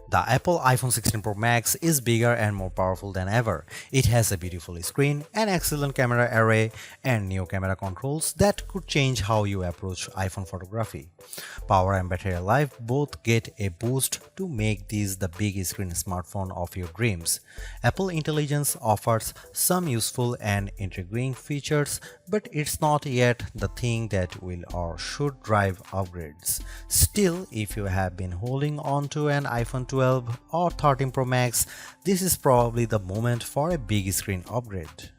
The Apple iPhone 16 Pro Max is bigger and more powerful than ever. It has a beautiful screen, an excellent camera array, and new camera controls that could change how you approach iPhone photography. Power and battery life both get a boost to make this the big screen smartphone of your dreams. Apple Intelligence offers some useful and intriguing features, but it's not yet the thing that will or should drive upgrades. Still, if you have been holding on to an iPhone 12 or 13 Pro Max, this is probably the moment for a big screen upgrade.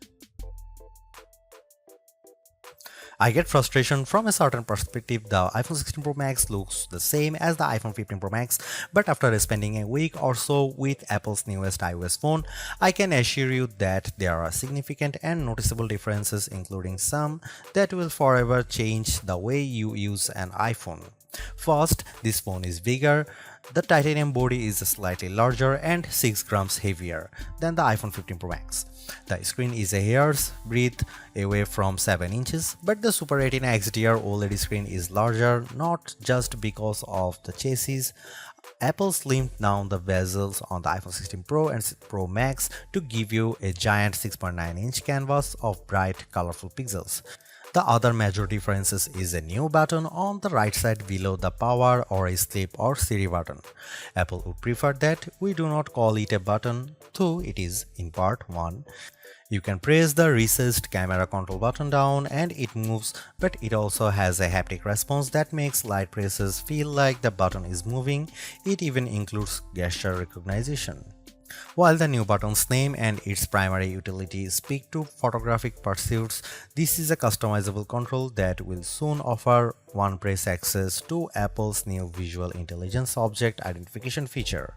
I get frustration from a certain perspective. The iPhone 16 Pro Max looks the same as the iPhone 15 Pro Max, but after spending a week or so with Apple's newest iOS phone, I can assure you that there are significant and noticeable differences, including some that will forever change the way you use an iPhone. First, this phone is bigger. The titanium body is slightly larger and 6 grams heavier than the iPhone 15 Pro Max. The screen is a hair's breadth away from 7 inches, but the Super Retina XDR OLED screen is larger not just because of the chassis. Apple slimmed down the bezels on the iPhone 16 Pro and Pro Max to give you a giant 6.9-inch canvas of bright, colorful pixels. The other major difference is a new button on the right side below the power or a sleep or Siri button. Apple would prefer that we do not call it a button, though it is in part one. You can press the recessed camera control button down and it moves, but it also has a haptic response that makes light presses feel like the button is moving. It even includes gesture recognition. While the new button's name and its primary utility speak to photographic pursuits, this is a customizable control that will soon offer one-press access to Apple's new Visual Intelligence Object Identification feature.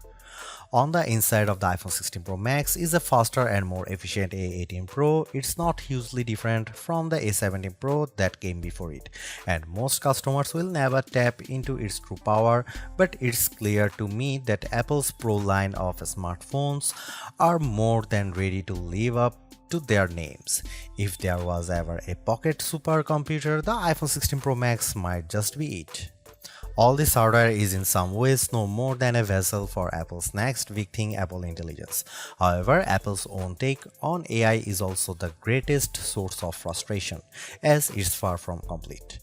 On the inside of the iPhone 16 Pro Max is a faster and more efficient A18 Pro. It's not hugely different from the A17 Pro that came before it, and most customers will never tap into its true power, but it's clear to me that Apple's Pro line of smartphones are more than ready to live up to their names. If there was ever a pocket supercomputer, the iPhone 16 Pro Max might just be it. All this hardware is in some ways no more than a vessel for Apple's next big thing, Apple Intelligence. However, Apple's own take on AI is also the greatest source of frustration, as it's far from complete.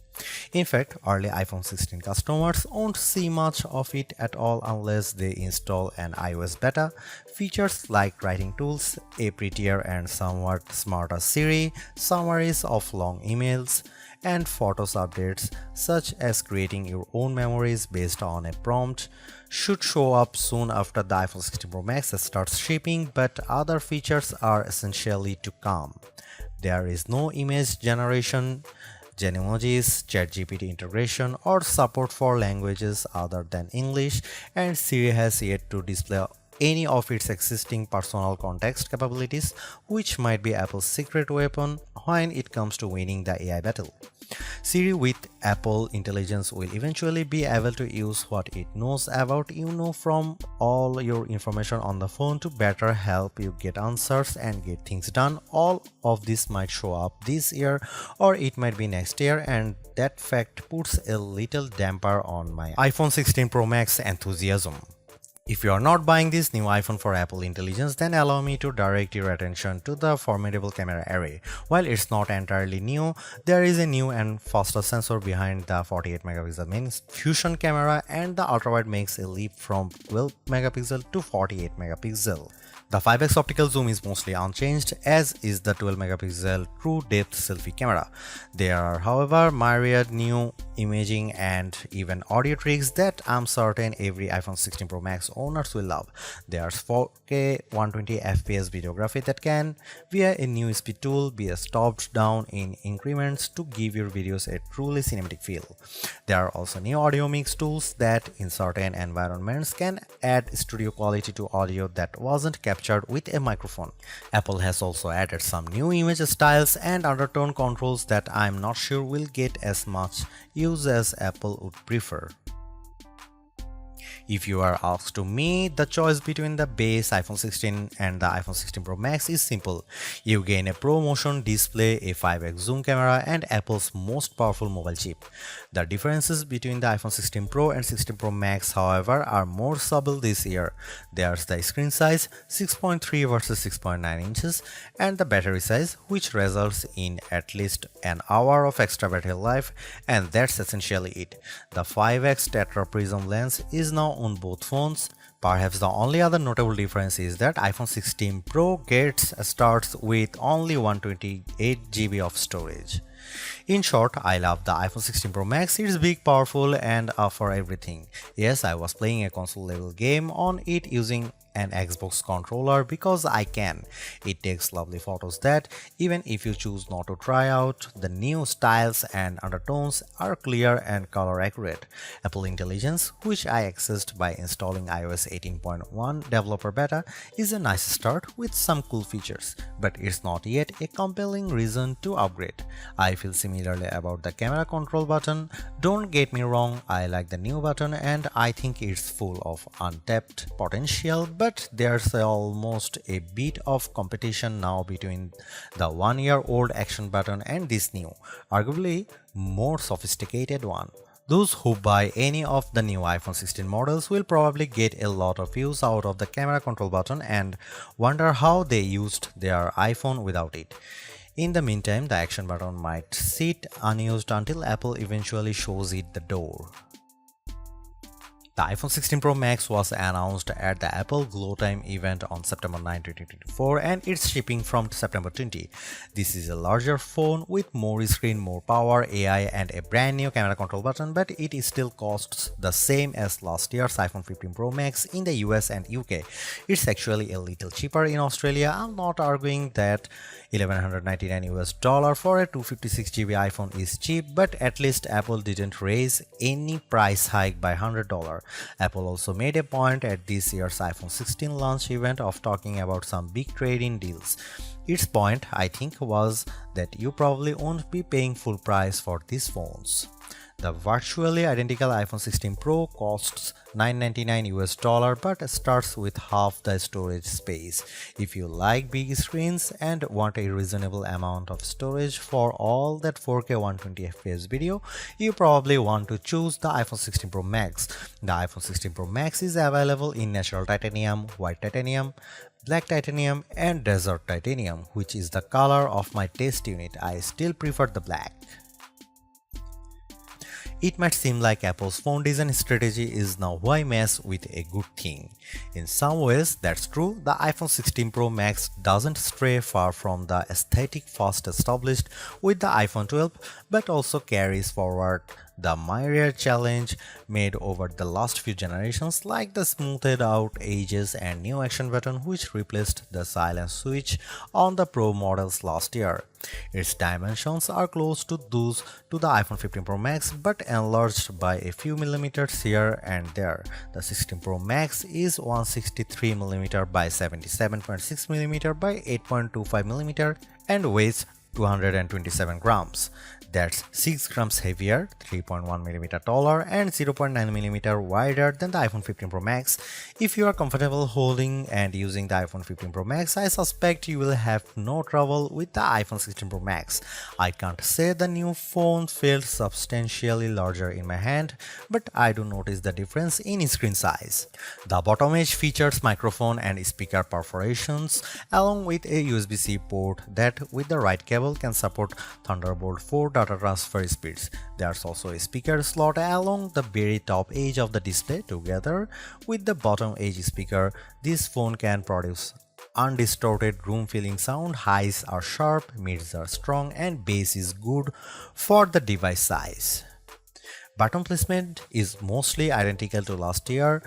In fact, early iPhone 16 customers won't see much of it at all unless they install an iOS beta. Features like writing tools, a prettier and somewhat smarter Siri, summaries of long emails, and Photos updates, such as creating your own memories based on a prompt, should show up soon after the iPhone 16 Pro Max starts shipping, but other features are essentially to come. There is no image generation, Genmojis, ChatGPT integration, or support for languages other than English, and Siri has yet to display any of its existing personal context capabilities, which might be Apple's secret weapon when it comes to winning the AI battle. Siri with Apple Intelligence will eventually be able to use what it knows about you from all your information on the phone to better help you get answers and get things done. All of this might show up this year or it might be next year, and that fact puts a little damper on my iPhone 16 Pro Max enthusiasm. If you are not buying this new iPhone for Apple Intelligence, then allow me to direct your attention to the formidable camera array. While it's not entirely new, there is a new and faster sensor behind the 48 megapixel main fusion camera, and the ultrawide makes a leap from 12 megapixel to 48 megapixel. The 5x optical zoom is mostly unchanged, as is the 12 megapixel true depth selfie camera. There are, however, myriad new imaging and even audio tricks that I'm certain every iPhone 16 Pro Max owners will love. There's 4K 120 FPS videography that can, via a new speed tool, be stopped down in increments to give your videos a truly cinematic feel. There are also new audio mix tools that, in certain environments, can add studio quality to audio that wasn't captured with a microphone. Apple has also added some new image styles and undertone controls that I'm not sure will get as much use as Apple would prefer. If you are asked to me, the choice between the base iPhone 16 and the iPhone 16 Pro Max is simple. You gain a Pro Motion display, a 5x zoom camera, and Apple's most powerful mobile chip. The differences between the iPhone 16 Pro and 16 Pro Max, however, are more subtle this year. There's the screen size, 6.3 versus 6.9 inches, and the battery size, which results in at least an hour of extra battery life, and that's essentially it. The 5x Tetra Prism lens is now on both phones. Perhaps the only other notable difference is that iPhone 16 Pro starts with only 128 GB of storage. In short, I love the iPhone 16 Pro Max. It's big, powerful, and for everything. Yes, I was playing a console level game on it using an Xbox controller because I can. It takes lovely photos that, even if you choose not to try out, the new styles and undertones are clear and color accurate. Apple Intelligence, which I accessed by installing iOS 18.1 developer beta, is a nice start with some cool features, but it's not yet a compelling reason to upgrade. I feel similarly about the camera control button. Don't get me wrong, I like the new button and I think it's full of untapped potential, but there's almost a bit of competition now between the one-year-old action button and this new, arguably more sophisticated one. Those who buy any of the new iPhone 16 models will probably get a lot of use out of the camera control button and wonder how they used their iPhone without it. In the meantime, the action button might sit unused until Apple eventually shows it the door. The iPhone 16 Pro Max was announced at the Apple Glow Time event on September 9, 2024 and it's shipping from September 20. This is a larger phone with more screen, more power, AI and a brand new camera control button, but it still costs the same as last year's iPhone 15 Pro Max in the US and UK. It's actually a little cheaper in Australia. I'm not arguing that $1,199 for a 256 GB iPhone is cheap, but at least Apple didn't raise any price hike by $100. Apple also made a point at this year's iPhone 16 launch event of talking about some big trade-in deals. Its point, I think, was that you probably won't be paying full price for these phones. The virtually identical iPhone 16 Pro costs $999 but starts with half the storage space. If you like big screens and want a reasonable amount of storage for all that 4K 120fps video, you probably want to choose the iPhone 16 Pro Max. The iPhone 16 Pro Max is available in natural titanium, white titanium, black titanium and desert titanium, which is the color of my test unit. I still prefer the black. It might seem like Apple's phone design strategy is now why mess with a good thing. In some ways, that's true. The iPhone 16 Pro Max doesn't stray far from the aesthetic first established with the iPhone 12, but also carries forward the myriad challenge made over the last few generations, like the smoothed out edges and new action button which replaced the silent switch on the Pro models last year. Its dimensions are close to those to the iPhone 15 Pro Max but enlarged by a few millimeters here and there. The 16 Pro Max is 163mm by 77.6mm by 8.25mm and weighs 227 grams. That's 6 grams heavier, 3.1mm taller, and 0.9mm wider than the iPhone 15 Pro Max. If you are comfortable holding and using the iPhone 15 Pro Max, I suspect you will have no trouble with the iPhone 16 Pro Max. I can't say the new phone feels substantially larger in my hand, but I do notice the difference in screen size. The bottom edge features microphone and speaker perforations, along with a USB-C port that, with the right cable, can support Thunderbolt 4 data transfer speeds. There's also a speaker slot along the very top edge of the display. Together with the bottom edge speaker, this phone can produce undistorted room-filling sound. Highs are sharp, mids are strong, and bass is good for the device size. Button placement is mostly identical to last year,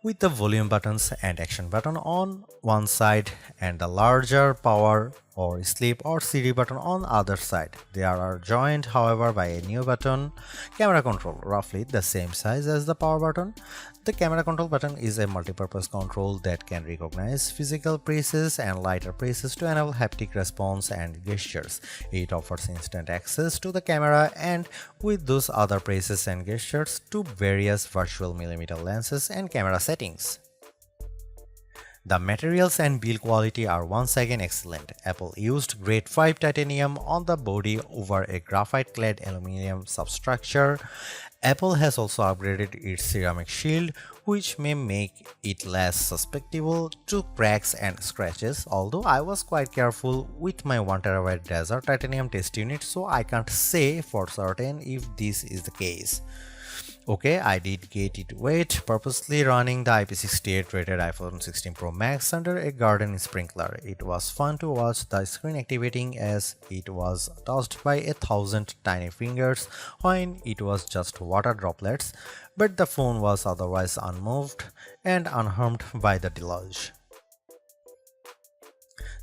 with the volume buttons and action button on one side and the larger power or sleep or CD button on other side. They are joined, however, by a new button, camera control, roughly the same size as the power button. The camera control button is a multi-purpose control that can recognize physical presses and lighter presses to enable haptic response and gestures. It offers instant access to the camera and with those other presses and gestures to various virtual millimeter lenses and camera settings. The materials and build quality are once again excellent. Apple used grade 5 titanium on the body over a graphite-clad aluminum substructure. Apple has also upgraded its ceramic shield, which may make it less susceptible to cracks and scratches, although I was quite careful with my 1TB Desert titanium test unit, so I can't say for certain if this is the case. Okay, I did get it wet, purposely running the IP68 rated iPhone 16 Pro Max under a garden sprinkler. It was fun to watch the screen activating as it was touched by 1,000 tiny fingers when it was just water droplets, but the phone was otherwise unmoved and unharmed by the deluge.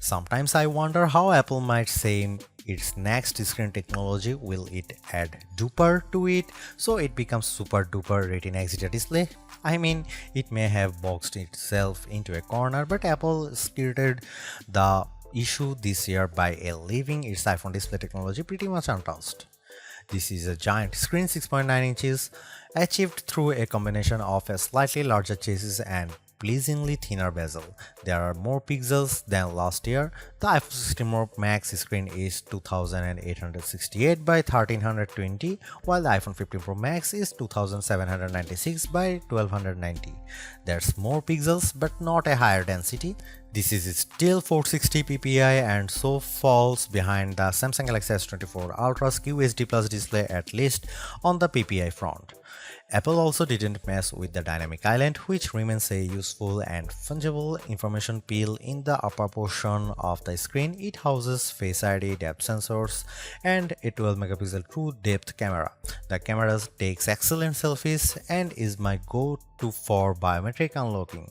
Sometimes I wonder how Apple might say its next screen technology. Will it add duper to it so it becomes super duper Retina XDR display? I mean, it may have boxed itself into a corner, but Apple skirted the issue this year by leaving its iPhone display technology pretty much untouched. This is a giant screen 6.9 inches achieved through a combination of a slightly larger chassis and pleasingly thinner bezel. There are more pixels than last year. The iPhone 16 Pro Max screen is 2868 by 1320, while the iPhone 15 Pro Max is 2796 by 1290. There's more pixels but not a higher density. This is still 460 ppi and so falls behind the Samsung Galaxy S24 Ultra's QHD Plus display, at least on the ppi front. Apple also didn't mess with the dynamic island, which remains a useful and fungible information peel in the upper portion of the screen. It houses Face ID, depth sensors, and a 12-megapixel true depth camera. The camera takes excellent selfies and is my go-to for biometric unlocking.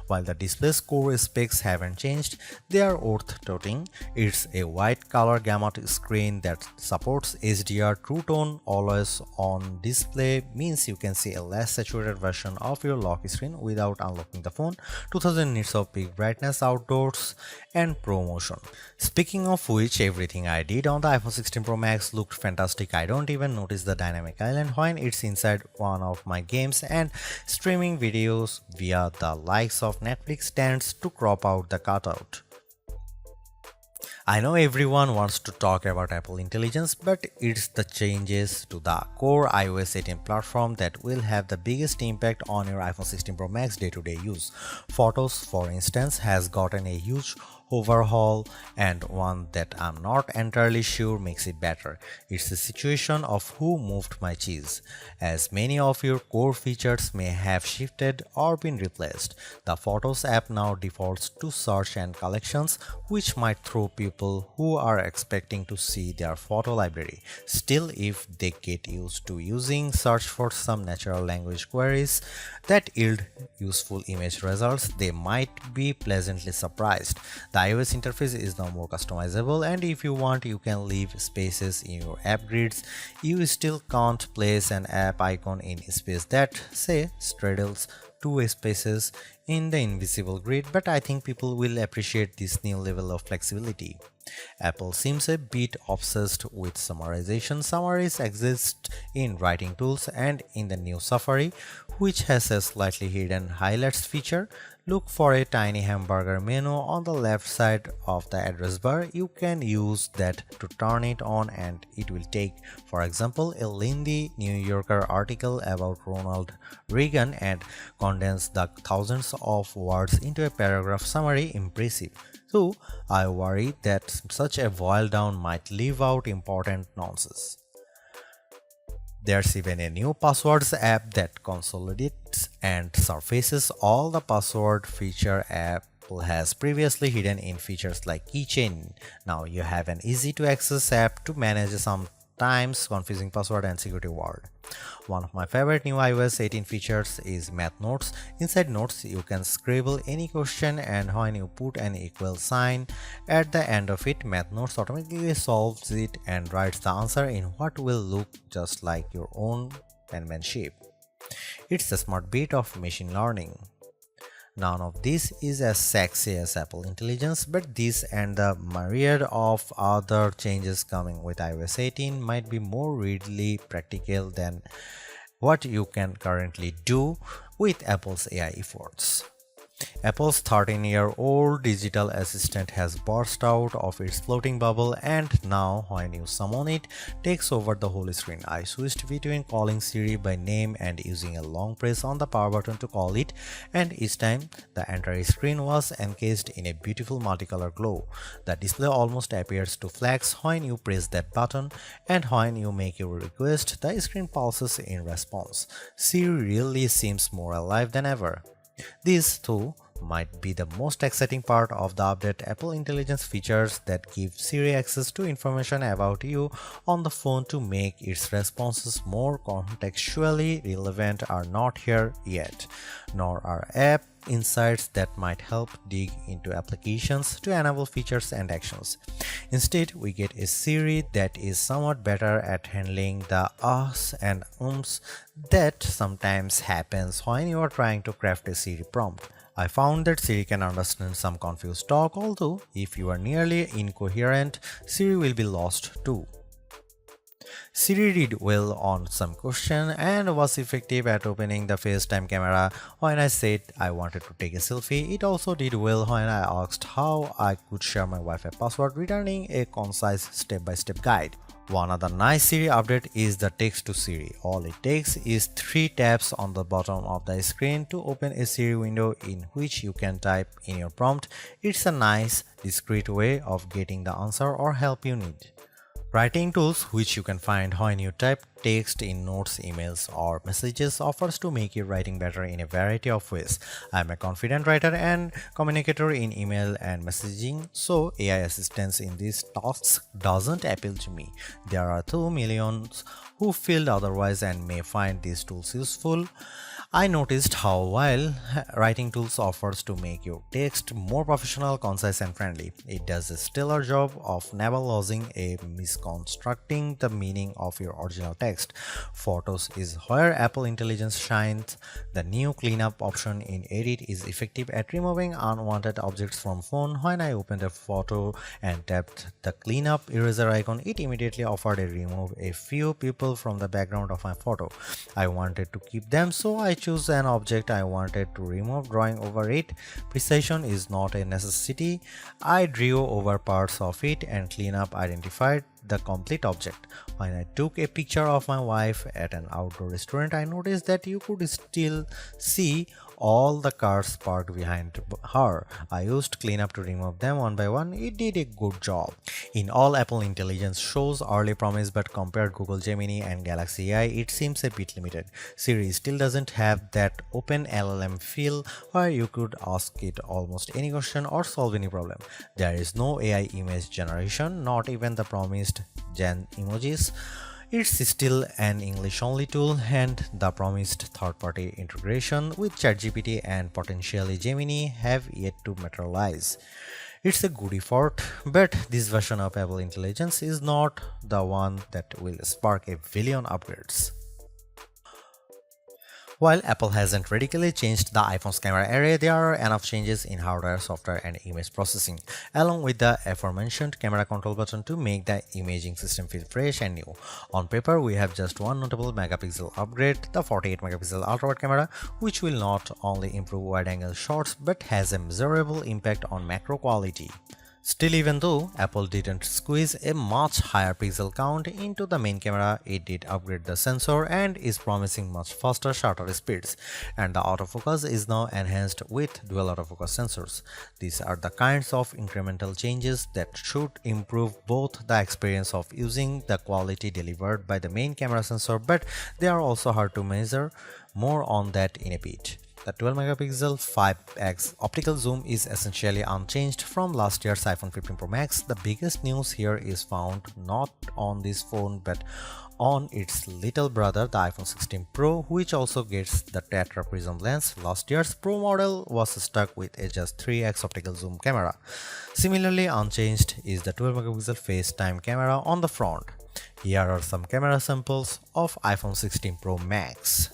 While the display's core specs haven't changed, they are worth noting. It's a wide color gamut screen that supports HDR. True Tone always on display means you can see a less saturated version of your lock screen without unlocking the phone. 2000 nits of peak brightness outdoors and Pro Motion. Speaking of which, everything I did on the iPhone 16 Pro Max looked fantastic. I don't even notice the dynamic island when it's inside one of my games, and streaming videos via the likes of Netflix tends to crop out the cutout. I know everyone wants to talk about Apple Intelligence, but it's the changes to the core iOS 18 platform that will have the biggest impact on your iPhone 16 Pro Max day-to-day use. Photos, for instance, has gotten a huge overhaul, and one that I'm not entirely sure makes it better. It's a situation of who moved my cheese, as many of your core features may have shifted or been replaced. The Photos app now defaults to search and collections, which might throw people who are expecting to see their photo library. Still, if they get used to using search for some natural language queries that yield useful image results, they might be pleasantly surprised. The iOS interface is now more customizable, and if you want, you can leave spaces in your app grids. You still can't place an app icon in space that, say, straddles two spaces in the invisible grid, but I think people will appreciate this new level of flexibility. Apple seems a bit obsessed with summarization. Summaries exist in writing tools and in the new Safari, which has a slightly hidden highlights feature. Look for a tiny hamburger menu on the left side of the address bar. You can use that to turn it on, and it will take, for example, a lengthy New Yorker article about Ronald Reagan and condense the thousands of words into a paragraph summary. Impressive. So I worry that such a boil down might leave out important nonsense. There's even a new passwords app that consolidates and surfaces all the password feature Apple has previously hidden in features like keychain. Now you have an easy to access app to manage sometimes confusing password and security word. One of my favorite new iOS 18 features is Math Notes. Inside Notes, you can scribble any question, and when you put an equal sign at the end of it, Math Notes automatically solves it and writes the answer in what will look just like your own penmanship. It's a smart bit of machine learning. None of this is as sexy as Apple Intelligence, but this and the myriad of other changes coming with iOS 18 might be more readily practical than what you can currently do with Apple's AI efforts. Apple's 13-year-old digital assistant has burst out of its floating bubble, and now when you summon it, takes over the whole screen. I switched between calling Siri by name and using a long press on the power button to call it, and each time the entire screen was encased in a beautiful multicolor glow. The display almost appears to flash when you press that button, and when you make your request, the screen pulses in response. Siri really seems more alive than ever. This, too, might be the most exciting part of the update. Apple Intelligence features that give Siri access to information about you on the phone to make its responses more contextually relevant are not here yet, nor are app insights that might help dig into applications to enable features and actions. Instead, we get a Siri that is somewhat better at handling the ahs and ums that sometimes happens when you are trying to craft a Siri prompt. I found that Siri can understand some confused talk, although if you are nearly incoherent, Siri will be lost too. Siri did well on some question and was effective at opening the FaceTime camera when I said I wanted to take a selfie. It also did well when I asked how I could share my Wi-Fi password, returning a concise step-by-step guide. One other nice Siri update is the text to Siri. All it takes is 3 taps on the bottom of the screen to open a Siri window in which you can type in your prompt. It's a nice, discreet way of getting the answer or help you need. Writing tools, which you can find when you type text in notes, emails, or messages, offers to make your writing better in a variety of ways. I'm a confident writer and communicator in email and messaging, so AI assistance in these tasks doesn't appeal to me. There are 2 millions who feel otherwise and may find these tools useful. I noticed how while writing tools offers to make your text more professional, concise, and friendly, it does a stellar job of never losing a misconstructing the meaning of your original text. Photos is where Apple Intelligence shines. The new cleanup option in Edit is effective at removing unwanted objects from phone. When I opened a photo and tapped the cleanup eraser icon, it immediately offered to remove a few people from the background of my photo. I wanted to keep them, so I choose an object I wanted to remove, drawing over it. Precision is not a necessity. I drew over parts of it and cleanup identified the complete object. When I took a picture of my wife at an outdoor restaurant, I noticed that you could still see all the cars parked behind her. I used cleanup to remove them one by one. It did a good job. In all, Apple Intelligence shows early promise, but compared Google Gemini and Galaxy AI, it seems a bit limited. Siri still doesn't have that open LLM feel where you could ask it almost any question or solve any problem. There is no AI image generation, not even the promised Gen emojis. It's still an English-only tool, and the promised third-party integration with ChatGPT and potentially Gemini have yet to materialize. It's a good effort, but this version of Apple Intelligence is not the one that will spark a billion upgrades. While Apple hasn't radically changed the iPhone's camera array, there are enough changes in hardware, software, and image processing, along with the aforementioned camera control button to make the imaging system feel fresh and new. On paper, we have just one notable megapixel upgrade, the 48 megapixel ultra-wide camera, which will not only improve wide-angle shots but has a measurable impact on macro quality. Still, even though Apple didn't squeeze a much higher pixel count into the main camera, it did upgrade the sensor and is promising much faster shutter speeds, and the autofocus is now enhanced with dual autofocus sensors. These are the kinds of incremental changes that should improve both the experience of using the quality delivered by the main camera sensor, but they are also hard to measure. More on that in a bit. The 12 megapixel 5x optical zoom is essentially unchanged from last year's iPhone 15 Pro Max. The biggest news here is found not on this phone but on its little brother, the iPhone 16 Pro, which also gets the tetra prism lens. Last year's Pro model was stuck with a just 3x optical zoom camera. Similarly unchanged is the 12 megapixel FaceTime camera on the front. Here are some camera samples of iPhone 16 Pro Max.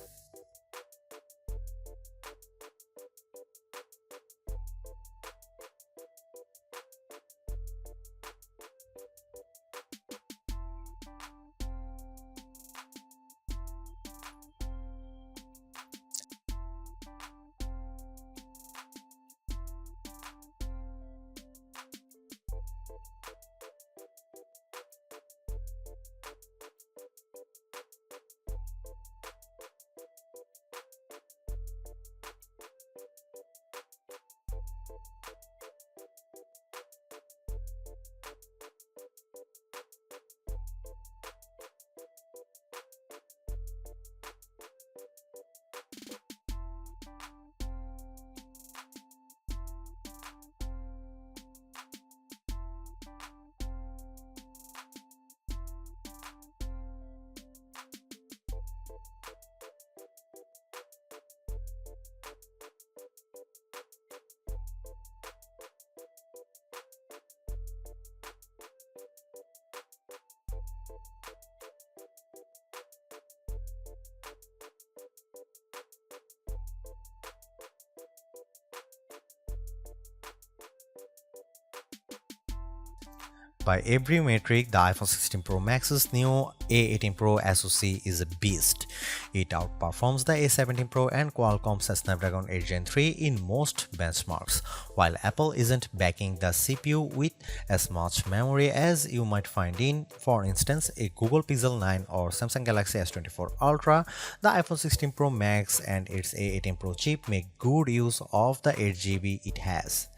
By every metric, the iPhone 16 Pro Max's new A18 Pro SoC is a beast. It outperforms the A17 Pro and Qualcomm's Snapdragon 8 Gen 3 in most benchmarks, while Apple isn't backing the CPU with as much memory as you might find in, for instance, a Google Pixel 9 or Samsung Galaxy S24 Ultra. The iPhone 16 Pro Max and its A18 Pro chip make good use of the 8GB it has.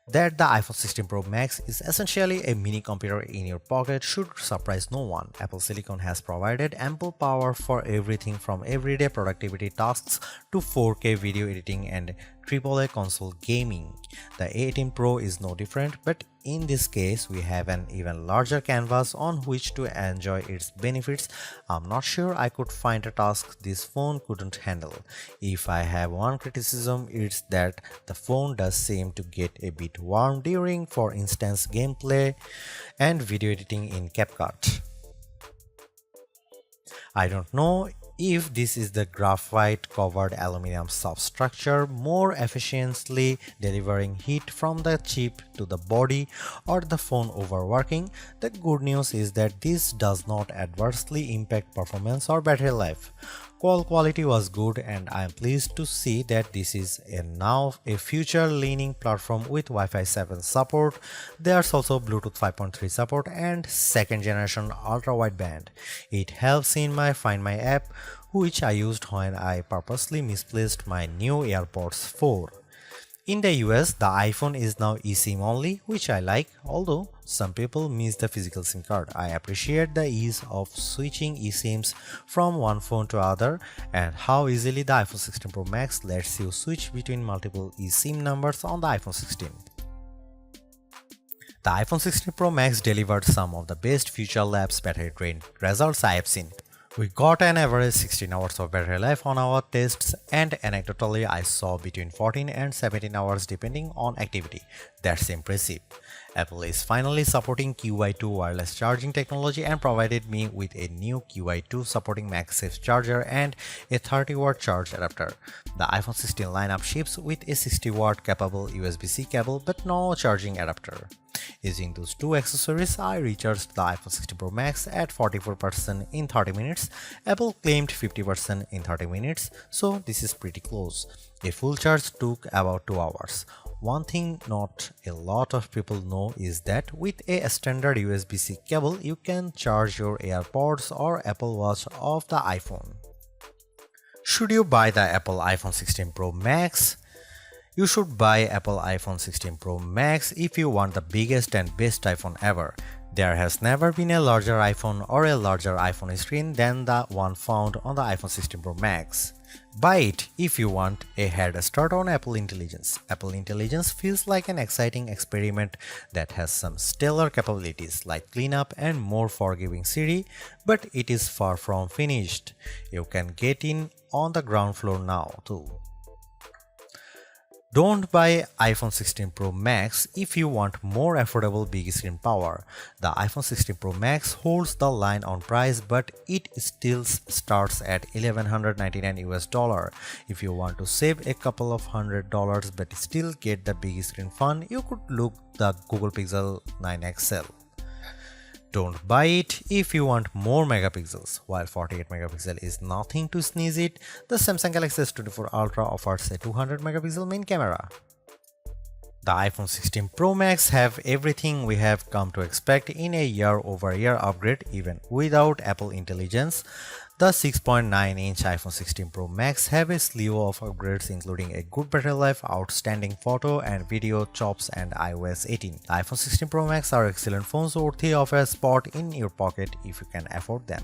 That the iPhone 16 Pro Max is essentially a mini computer in your pocket should surprise no one. Apple Silicon has provided ample power for everything from everyday productivity tasks to 4K video editing and AAA console gaming. The A18 Pro is no different, but in this case we have an even larger canvas on which to enjoy its benefits. I'm not sure I could find a task this phone couldn't handle. If I have one criticism, it's that the phone does seem to get a bit warm during, for instance, gameplay and video editing in CapCut. I don't know if this is the graphite covered aluminum substructure more efficiently delivering heat from the chip to the body or the phone overworking. The good news is that this does not adversely impact performance or battery life. Call quality was good, and I am pleased to see that this is now a future-leaning platform with Wi-Fi 7 support. There's also Bluetooth 5.3 support and second-generation ultra-wideband. It helps in my Find My app, which I used when I purposely misplaced my new AirPods 4. In the US, the iPhone is now eSIM only, which I like, although some people miss the physical SIM card. I appreciate the ease of switching eSIMs from one phone to other and how easily the iPhone 16 Pro Max lets you switch between multiple eSIM numbers on the iPhone 16. The iPhone 16 Pro Max delivered some of the best Future Labs battery drain results I have seen. We got an average 16 hours of battery life on our tests, and anecdotally I saw between 14 and 17 hours depending on activity. That's impressive. Apple is finally supporting QI2 wireless charging technology and provided me with a new QI2 supporting MagSafe charger and a 30-watt charge adapter. The iPhone 16 lineup ships with a 60-watt capable USB-C cable but no charging adapter. Using those two accessories, I recharged the iPhone 16 Pro Max at 44% in 30 minutes. Apple claimed 50% in 30 minutes, so this is pretty close. A full charge took about 2 hours. One thing not a lot of people know is that with a standard USB-C cable, you can charge your AirPods or Apple Watch off the iPhone. Should you buy the Apple iPhone 16 Pro Max? You should buy Apple iPhone 16 Pro Max if you want the biggest and best iPhone ever. There has never been a larger iPhone or a larger iPhone screen than the one found on the iPhone 16 Pro Max. Buy it if you want a head start on Apple Intelligence. Apple Intelligence feels like an exciting experiment that has some stellar capabilities like cleanup and more forgiving Siri, but it is far from finished. You can get in on the ground floor now too. Don't buy iPhone 16 Pro Max if you want more affordable big screen power. The iPhone 16 Pro Max holds the line on price, but it still starts at $1,199 US. If you want to save a couple of $100 but still get the big screen fun, you could look the Google Pixel 9 XL. Don't buy it if you want more megapixels. While 48 megapixel is nothing to sneeze at, the Samsung Galaxy S24 Ultra offers a 200 megapixel main camera. The iPhone 16 Pro Max have everything we have come to expect in a year-over-year upgrade even without Apple Intelligence. The 6.9-inch iPhone 16 Pro Max have a slew of upgrades including a good battery life, outstanding photo and video chops and iOS 18. The iPhone 16 Pro Max are excellent phones worthy of a spot in your pocket if you can afford them.